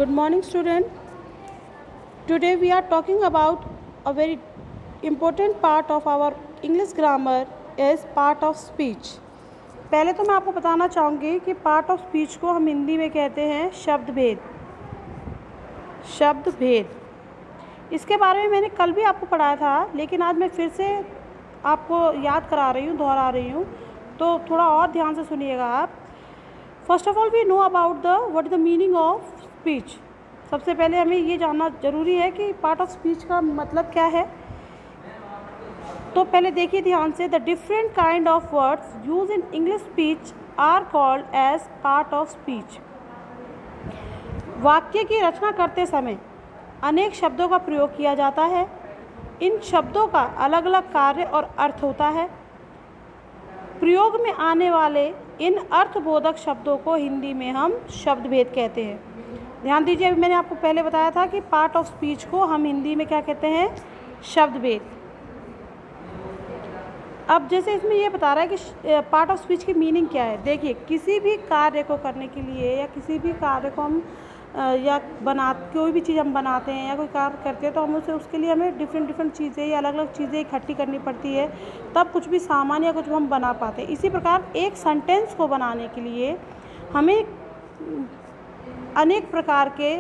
Good morning, student. Today we are talking about a very important part of our English grammar is part of speech. पहले तो मैं आपको बताना चाहूँगी कि पार्ट ऑफ स्पीच को हम हिंदी में कहते हैं शब्द भेद। शब्द भेद इसके बारे में मैंने कल भी आपको पढ़ाया था, लेकिन आज मैं फिर से आपको याद करा रही हूँ, दोहरा रही हूँ, तो थोड़ा और ध्यान से सुनिएगा आप। First of all we know about the what is the meaning of speech. सबसे पहले हमें ये जानना ज़रूरी है कि पार्ट ऑफ स्पीच का मतलब क्या है। तो पहले देखिए ध्यान से, the different kind of words use in English speech are called as part of speech. वाक्य की रचना करते समय अनेक शब्दों का प्रयोग किया जाता है। इन शब्दों का अलग अलग कार्य और अर्थ होता है। प्रयोग में आने वाले इन अर्थबोधक शब्दों को हिंदी में हम शब्द भेद कहते हैं। ध्यान दीजिए, अभी मैंने आपको पहले बताया था कि पार्ट ऑफ स्पीच को हम हिंदी में क्या कहते हैं, शब्द भेद। अब जैसे इसमें ये बता रहा है कि पार्ट ऑफ स्पीच की मीनिंग क्या है। देखिए, किसी भी कार्य को करने के लिए या किसी भी कार्य को हम या कोई भी चीज़ हम बनाते हैं या कोई कार्य करते हैं, तो हम उसके लिए हमें डिफरेंट चीज़ें या अलग अलग चीज़ें इकट्ठी करनी पड़ती है, तब कुछ भी सामान या कुछ हम बना पाते हैं। इसी प्रकार एक सेंटेंस को बनाने के लिए हमें अनेक प्रकार के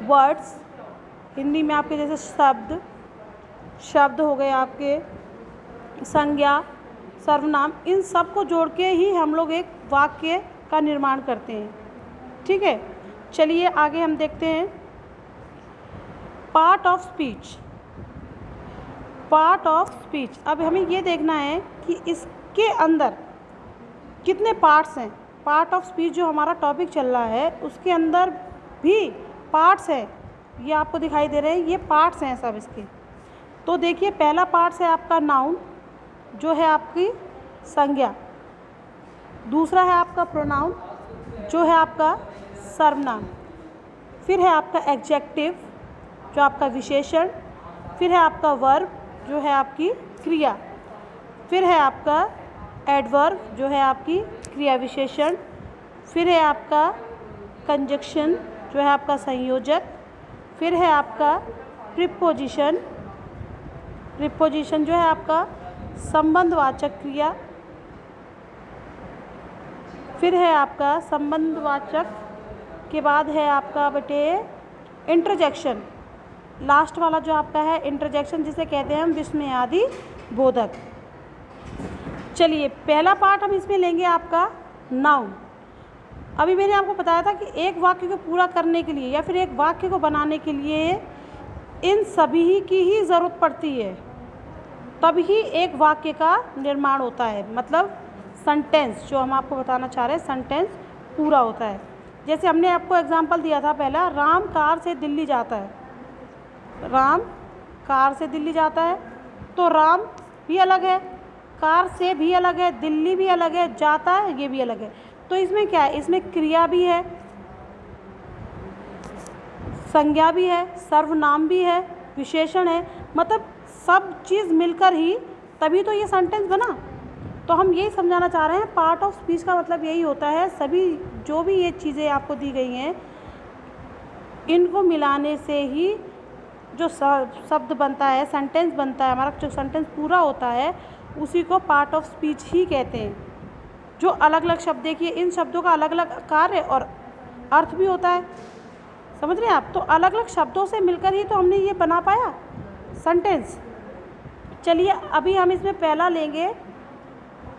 वर्ड्स, हिंदी में आपके जैसे शब्द हो गए, आपके संज्ञा, सर्वनाम, इन सब को जोड़ के ही हम लोग एक वाक्य का निर्माण करते हैं। ठीक है, चलिए आगे हम देखते हैं। Part of speech. Part of speech, अब हमें ये देखना है कि इसके अंदर कितने पार्ट्स हैं। पार्ट ऑफ स्पीच जो हमारा टॉपिक चल रहा है उसके अंदर भी पार्ट्स हैं, ये आपको दिखाई दे रहे हैं, ये पार्ट्स हैं सब इसके। तो देखिए, पहला पार्ट्स है आपका नाउन, जो है आपकी संज्ञा। दूसरा है आपका प्रोनाउन, जो है आपका सर्वनाम। फिर है आपका एडजेक्टिव, जो आपका विशेषण। फिर है आपका वर्ब, जो है आपकी क्रिया। फिर है आपका एडवर्ब, जो है आपकी क्रिया विशेषण। फिर है आपका कंजक्शन, जो है आपका संयोजक। फिर है आपका प्रीपोजिशन, जो है आपका संबंधवाचक क्रिया। फिर है आपका संबंधवाचक के बाद है आपका बेटे इंटरजेक्शन। लास्ट वाला जो आपका है इंटरजेक्शन, जिसे कहते हैं हम विस्मयादि बोधक। चलिए, पहला पार्ट हम इसमें लेंगे आपका नाउन। अभी मैंने आपको बताया था कि एक वाक्य को पूरा करने के लिए या फिर एक वाक्य को बनाने के लिए इन सभी की ही ज़रूरत पड़ती है, तभी एक वाक्य का निर्माण होता है। मतलब सेंटेंस, जो हम आपको बताना चाह रहे हैं, सेंटेंस पूरा होता है। जैसे हमने आपको एग्जांपल दिया था पहला, राम कार से दिल्ली जाता है। राम कार से दिल्ली जाता है, तो राम भी अलग है, कार से भी अलग है, दिल्ली भी अलग है, जाता है ये भी अलग है। तो इसमें क्या है, इसमें क्रिया भी है, संज्ञा भी है, सर्वनाम भी है, विशेषण है। मतलब सब चीज़ मिलकर ही तभी तो ये सेंटेंस बना। तो हम यही समझाना चाह रहे हैं, पार्ट ऑफ स्पीच का मतलब यही होता है, सभी जो भी ये चीज़ें आपको दी गई हैं, इनको मिलाने से ही जो शब्द बनता है, सेंटेंस बनता है, हमारा जो सेंटेंस पूरा होता है, उसी को पार्ट ऑफ स्पीच ही कहते हैं। जो अलग अलग शब्द, देखिए इन शब्दों का अलग अलग कार्य और अर्थ भी होता है, समझ रहे हैं आप। तो अलग अलग शब्दों से मिलकर ही तो हमने ये बना पाया सेंटेंस। चलिए, अभी हम इसमें पहला लेंगे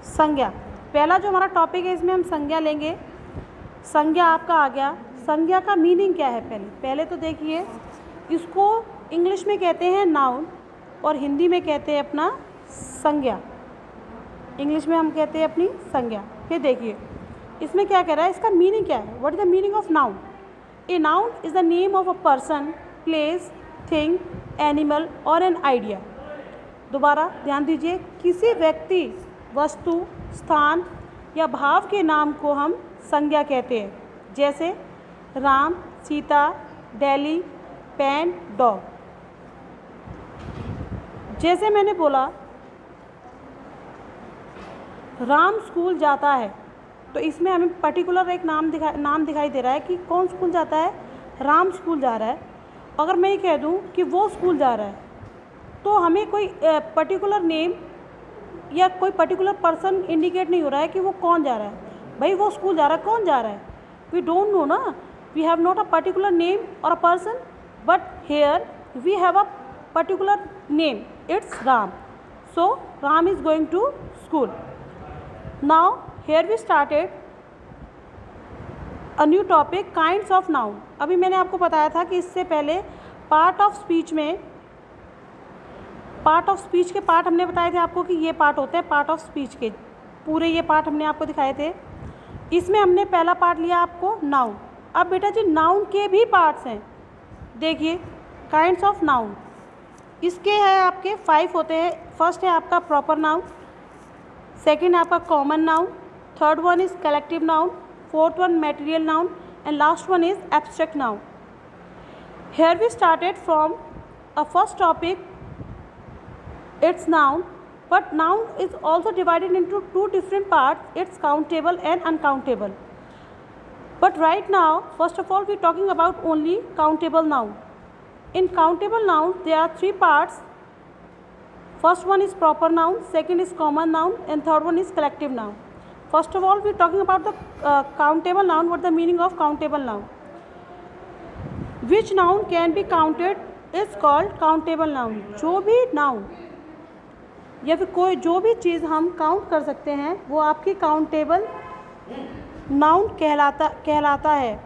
संज्ञा। पहला जो हमारा टॉपिक है, इसमें हम संज्ञा लेंगे। संज्ञा आपका आ गया। संज्ञा का मीनिंग क्या है, पहले तो देखिए, इसको इंग्लिश में कहते हैं नाउन और हिंदी में कहते हैं अपना संज्ञा। इंग्लिश में हम कहते हैं अपनी संज्ञा। फिर देखिए इसमें क्या कह रहा है, इसका मीनिंग क्या है। What is the meaning of noun? A noun is the name of a person, place, thing, animal और एन आइडिया। दोबारा ध्यान दीजिए, किसी व्यक्ति, वस्तु, स्थान या भाव के नाम को हम संज्ञा कहते हैं। जैसे राम, सीता, दिल्ली, पेन, डॉग। जैसे मैंने बोला राम स्कूल जाता है, तो इसमें हमें पर्टिकुलर एक नाम दिखाई दे रहा है कि कौन स्कूल जाता है, राम स्कूल जा रहा है, अगर मैं ये कह दूँ कि वो स्कूल जा रहा है, तो हमें कोई पर्टिकुलर नेम या कोई पर्टिकुलर पर्सन इंडिकेट नहीं हो रहा है कि वो कौन जा रहा है। भाई वो स्कूल जा रहा है, कौन जा रहा है, वी डोंट नो ना, we have not a particular name और a person, but here we have a particular name, it's Ram. So Ram is going to school. Now here we started a new topic, kinds of noun. अभी मैंने आपको बताया था कि इससे पहले part of speech के पार्ट हमने बताए थे आपको कि ये पार्ट होते हैं पार्ट ऑफ स्पीच के, पूरे ये पार्ट हमने आपको दिखाए थे. इसमें हमने पहला पार्ट लिया आपको नाउन. अब बेटा जी नाउन के भी पार्ट्स हैं. देखिए काइंड्स ऑफ नाउन, इसके है आपके 5 होते हैं. फर्स्ट है आपका प्रॉपर नाउन, सेकंड है आपका common noun, third one is collective noun, fourth one material noun, and last one is abstract noun. Here we started from a first topic, it's noun, but noun is also divided into 2 different parts, it's countable and uncountable. But right now first of all we talking about only countable noun. In countable nouns there are 3 parts. First one is proper noun, second is common noun, and third one is collective noun. First of all we are talking about the countable noun. What is the meaning of countable noun? Which noun can be counted is called countable noun. जो भी noun या फिर कोई जो भी चीज़ हम count कर सकते हैं वो आपकी काउंटेबल नाउन कहलाता है.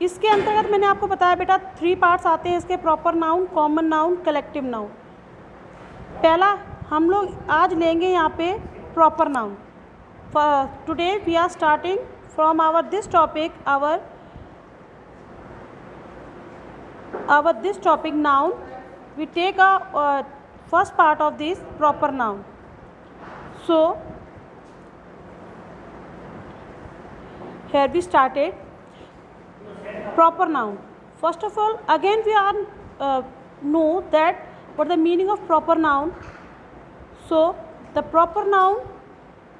इसके अंतर्गत मैंने आपको बताया बेटा 3 पार्ट्स आते हैं इसके, proper noun, common noun, collective noun. पहला हम लोग आज लेंगे यहाँ पे proper noun. Today we are starting from our this topic noun. We take a first part of this proper noun. So here we started proper noun. First of all again we are know that what the meaning of proper noun. So the proper noun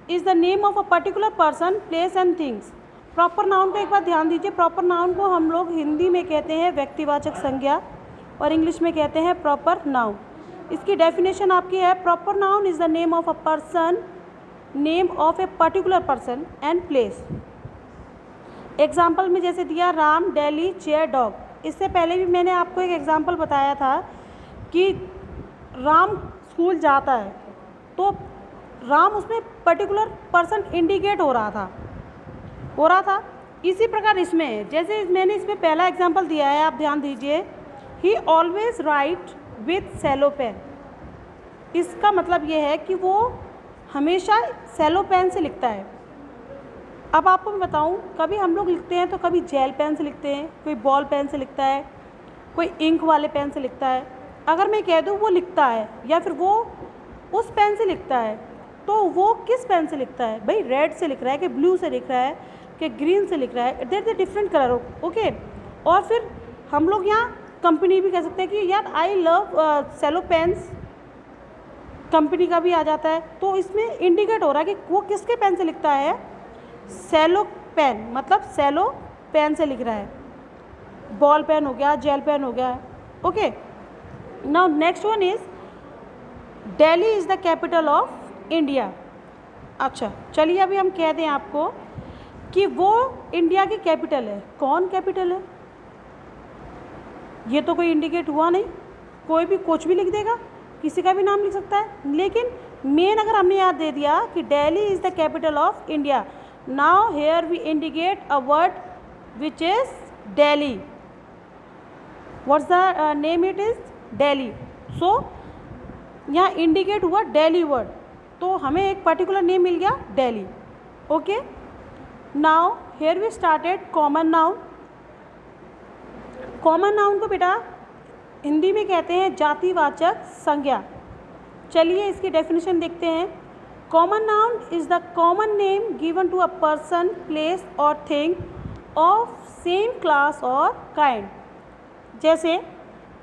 is the name of a particular person, place and things. Proper noun को एक बार ध्यान दीजिए. Proper noun को हम लोग हिंदी में कहते हैं व्यक्तिवाचक संज्ञा और इंग्लिश में कहते हैं प्रॉपर नाउन. इसकी डेफिनेशन आपकी है, proper noun is the name of a person, name of a particular person and place. Example में जैसे दिया राम, दिल्ली, चेयर, डॉग. इससे पहले भी मैंने आपको एक एग्जाम्पल बताया था कि राम स्कूल जाता है, तो राम उसमें पर्टिकुलर पर्सन इंडिकेट हो रहा था. इसी प्रकार इसमें है, जैसे मैंने इसमें पहला एग्जाम्पल दिया है, आप ध्यान दीजिए, he always write with Cello pen. इसका मतलब ये है कि वो हमेशा सेलो पेन से लिखता है. अब आपको मैं बताऊं, कभी हम लोग लिखते हैं तो कभी जेल पेन से लिखते हैं, कोई बॉल पेन से लिखता है, कोई इंक वाले पेन से लिखता है. अगर मैं कह दूं वो लिखता है या फिर वो उस पेन से लिखता है, तो वो किस पेन से लिखता है? भाई रेड से लिख रहा है कि ब्लू से लिख रहा है कि ग्रीन से लिख रहा है, there is a different colour. Okay. और फिर हम लोग यहाँ कंपनी भी कह सकते हैं कि यार I love Cello pens, company का भी आ जाता है. तो इसमें इंडिकेट हो रहा है कि वो किसके पेन से लिखता है, सेलो पेन, मतलब सेलो पेन से लिख रहा है. बॉल पेन हो गया, जेल पेन हो गया. Okay. Now next one is Delhi is the capital of India. अच्छा चलिए अभी हम कह दें आपको कि वो इंडिया की कैपिटल है. कौन कैपिटल है? ये तो कोई इंडिकेट हुआ नहीं. कोई भी कुछ भी लिख देगा, किसी का भी नाम लिख सकता है. लेकिन मेन अगर हमने याद दे दिया कि Delhi is the capital of India, now here we indicate a word which is Delhi. What's the name? It is Delhi. So यहाँ इंडिकेट हुआ दिल्ली वर्ड, तो हमें एक पर्टिकुलर नेम मिल गया Delhi. Okay. Now here we started common noun. Common noun को बेटा हिंदी में कहते हैं जातिवाचक संज्ञा. चलिए इसकी डेफिनेशन देखते हैं. Common noun is the common name given to a person, place और थिंग ऑफ सेम क्लास और काइंड. जैसे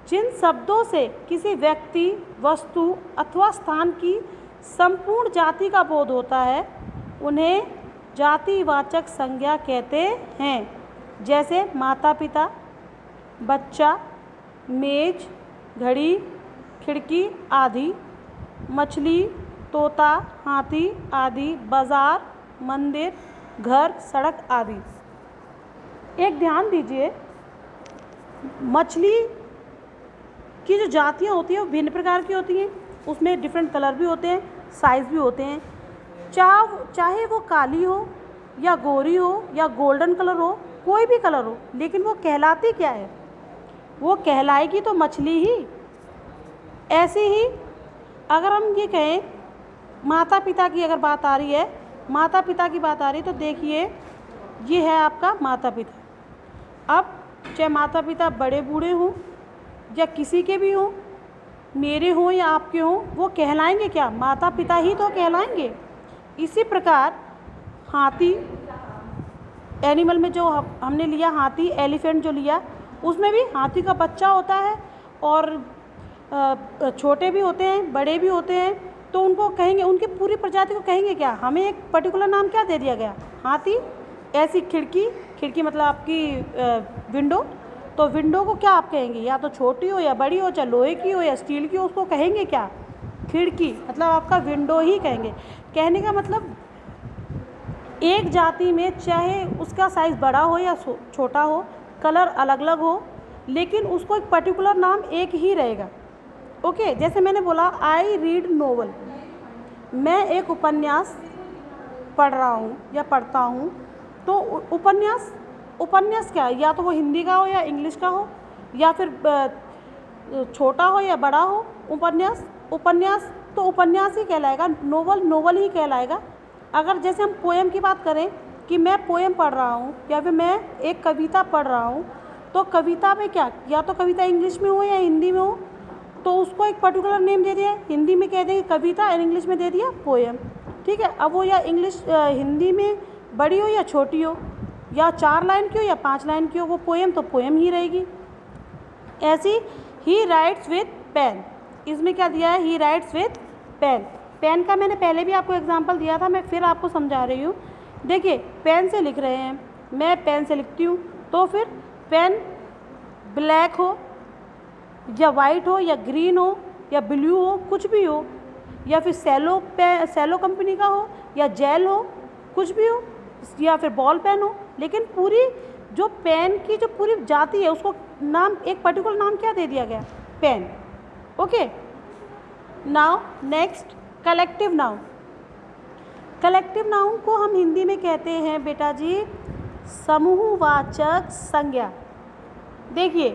जिन शब्दों से किसी व्यक्ति, वस्तु अथवा स्थान की संपूर्ण जाति का बोध होता है उन्हें जातिवाचक संज्ञा कहते हैं. जैसे माता पिता, बच्चा, मेज, घड़ी, खिड़की आदि, मछली, तोता, हाथी आदि, बाजार, मंदिर, घर, सड़क आदि। एक ध्यान दीजिए, मछली की जो जातियाँ होती हैं वो भिन्न प्रकार की होती हैं, उसमें डिफरेंट कलर भी होते हैं, साइज़ भी होते हैं। चाहे वो काली हो या गोरी हो या गोल्डन कलर हो, कोई भी कलर हो, लेकिन वो कहलाती क्या है? वो कहलाएगी तो मछली ही। ऐसे ही अगर हम ये कहें माता पिता की अगर बात आ रही है, माता पिता की बात आ रही है, तो देखिए ये है आपका माता पिता। अब चाहे माता पिता बड़े बूढ़े हों या किसी के भी हों, मेरे हों या आपके हों, वो कहलाएंगे क्या? माता पिता ही तो कहलाएंगे। इसी प्रकार हाथी, एनिमल में जो हमने लिया हाथी, एलिफेंट जो लिया, उसमें भी हाथी का बच्चा होता है और छोटे भी होते हैं, बड़े भी होते हैं, तो उनको कहेंगे, उनकी पूरी प्रजाति को कहेंगे क्या? हमें एक पर्टिकुलर नाम क्या दे दिया गया? हाथी। ऐसी खिड़की मतलब आपकी विंडो, तो विंडो को क्या आप कहेंगे? या तो छोटी हो या बड़ी हो, चाहे लोहे की हो या स्टील की हो, उसको कहेंगे क्या? खिड़की। मतलब आपका विंडो ही कहेंगे। कहने का मतलब एक जाति में चाहे उसका साइज़ बड़ा हो या छोटा हो, कलर अलग अलग हो, लेकिन उसको एक पर्टिकुलर नाम एक ही रहेगा। ओके, जैसे मैंने बोला आई रीड नोवेल, मैं एक उपन्यास पढ़ रहा हूँ या पढ़ता हूँ, तो उपन्यास क्या है? या तो वो हिंदी का हो या इंग्लिश का हो, या फिर छोटा हो या बड़ा हो। उपन्यास तो उपन्यास ही कहलाएगा, नोवेल ही कहलाएगा। अगर जैसे हम पोएम की बात करें कि मैं पोएम पढ़ रहा हूँ या फिर मैं एक कविता पढ़ रहा हूँ, तो कविता में क्या, या तो कविता इंग्लिश में हो या हिंदी में हो, तो उसको एक पर्टिकुलर नेम दे दिया। हिंदी में कह देंगे कविता और इंग्लिश में दे दिया पोएम। ठीक है, अब वो या हिंदी में बड़ी हो या छोटी हो, या 4 लाइन की हो या 5 लाइन की हो, वो पोएम तो पोएम ही रहेगी। ऐसी ही राइट्स विथ पेन, इसमें क्या दिया है? He writes with pen. Pen का मैंने पहले भी आपको एग्जांपल दिया था, मैं फिर आपको समझा रही हूँ। देखिए, पेन से लिख रहे हैं, मैं पेन से लिखती हूँ, तो फिर पेन ब्लैक हो या वाइट हो या ग्रीन हो या ब्लू हो, कुछ भी हो, या फिर सेलो कंपनी का हो या जेल हो, कुछ भी हो, या फिर बॉल पेन हो, लेकिन पूरी जो पेन की जो पूरी जाति है उसको नाम, एक पर्टिकुलर नाम क्या दे दिया गया? Pen. Okay, now next collective noun. Collective noun को हम हिंदी में कहते हैं बेटा जी समूहवाचक संज्ञा। देखिए,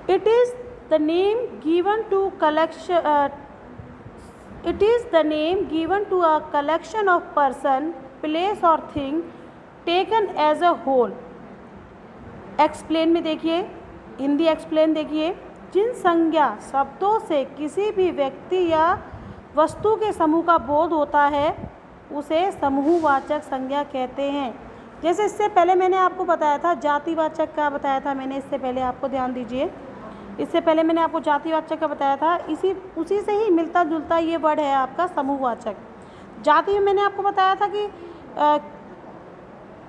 it is the name given to a collection of person, place और thing taken as a whole. Explain में देखिए, हिंदी एक्सप्लेन देखिए, जिन संज्ञा शब्दों से किसी भी व्यक्ति या वस्तु के समूह का बोध होता है उसे समूहवाचक संज्ञा कहते हैं। जैसे इससे पहले मैंने आपको बताया था जातिवाचक का बताया था मैंने, इससे पहले आपको ध्यान दीजिए, इससे पहले मैंने आपको जातिवाचक का बताया था, उसी से ही मिलता जुलता ये वर्ड है आपका समूहवाचक। जाति में मैंने आपको बताया था कि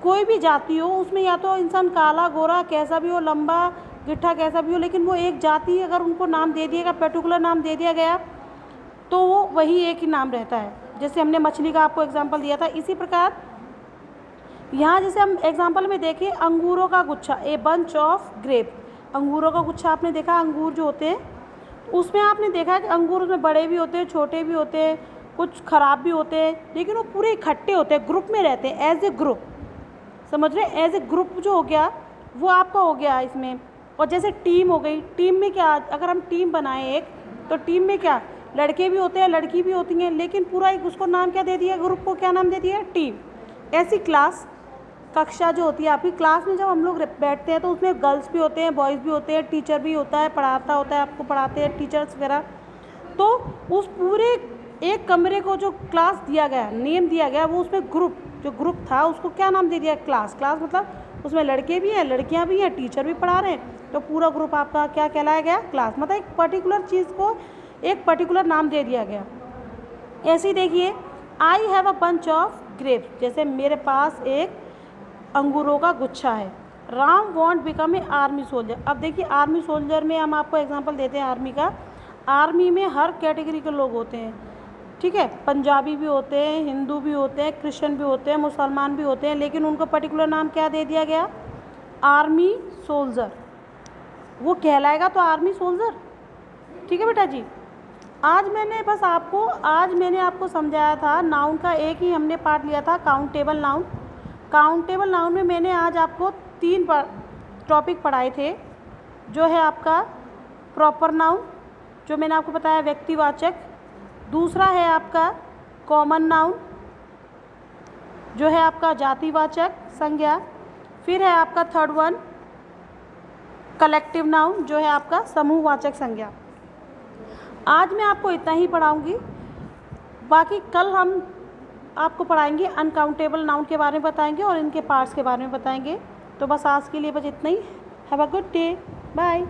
कोई भी जाति हो, उसमें या तो इंसान काला गोरा कैसा भी हो, लंबा गिट्ठा कैसा भी हो, लेकिन वो एक जाति अगर उनको नाम दे दिया गया, पर्टिकुलर नाम दे दिया गया, तो वो वही एक ही नाम रहता है। जैसे हमने मछली का आपको एग्जांपल दिया था, इसी प्रकार यहाँ जैसे हम एग्जांपल में देखें अंगूरों का गुच्छा, ए बंच ऑफ ग्रेप। अंगूरों का गुच्छा आपने देखा, अंगूर जो होते हैं उसमें आपने देखा कि अंगूर में बड़े भी होते हैं, छोटे भी होते हैं, कुछ ख़राब भी होते हैं, लेकिन वो पूरे इकट्ठे होते हैं, ग्रुप में रहते हैं, एज ए ग्रुप। समझ रहे? एज ए ग्रुप जो हो गया वो आपका हो गया इसमें। और जैसे टीम हो गई, टीम में क्या, अगर हम टीम बनाएं एक, तो टीम में क्या, लड़के भी होते हैं, लड़की भी होती हैं, लेकिन पूरा एक उसको नाम क्या दे दिया, ग्रुप को क्या नाम दे दिया? टीम। ऐसी क्लास, कक्षा जो होती है आपकी, क्लास में जब हम लोग बैठते हैं तो उसमें गर्ल्स भी होते हैं, बॉयज़ भी होते हैं, टीचर भी होता है, पढ़ाता होता है, आपको पढ़ाते हैं टीचर्स वगैरह। तो उस पूरे एक कमरे को जो क्लास दिया गया, नेम दिया गया, वो उसमें जो ग्रुप था उसको क्या नाम दे दिया? क्लास। क्लास मतलब उसमें लड़के भी हैं, लड़कियां भी हैं, टीचर भी पढ़ा रहे हैं, तो पूरा ग्रुप आपका क्या कहलाया गया? क्लास। मतलब एक पर्टिकुलर चीज़ को एक पर्टिकुलर नाम दे दिया गया। ऐसे ही देखिए, I have a bunch of grapes, जैसे मेरे पास एक अंगूरों का गुच्छा है। Ram want become a army soldier. अब देखिए आर्मी सोल्जर में हम आपको एग्जांपल देते हैं आर्मी का। आर्मी में हर कैटेगरी के लोग होते हैं, ठीक है, पंजाबी भी होते हैं, हिंदू भी होते हैं, क्रिश्चियन भी होते हैं, मुसलमान भी होते हैं, लेकिन उनको पर्टिकुलर नाम क्या दे दिया गया, आर्मी सोल्जर। वो कहलाएगा तो आर्मी सोल्जर, ठीक है बेटा जी। आज मैंने आपको समझाया था नाउन का, एक ही हमने पार्ट लिया था काउंटेबल नाउन। काउंटेबल नाउन में मैंने आज आपको 3 टॉपिक पढ़ाए थे, जो है आपका प्रॉपर नाउन, जो मैंने आपको बताया व्यक्तिवाचक, दूसरा है आपका कॉमन नाउन, जो है आपका जातिवाचक संज्ञा, फिर है आपका थर्ड वन कलेक्टिव नाउन, जो है आपका समूहवाचक संज्ञा। आज मैं आपको इतना ही पढ़ाऊंगी, बाकी कल हम आपको पढ़ाएंगे अनकाउंटेबल नाउन के बारे में बताएंगे और इनके पार्ट्स के बारे में बताएंगे। तो बस आज के लिए बस इतना ही। Have a good day, bye.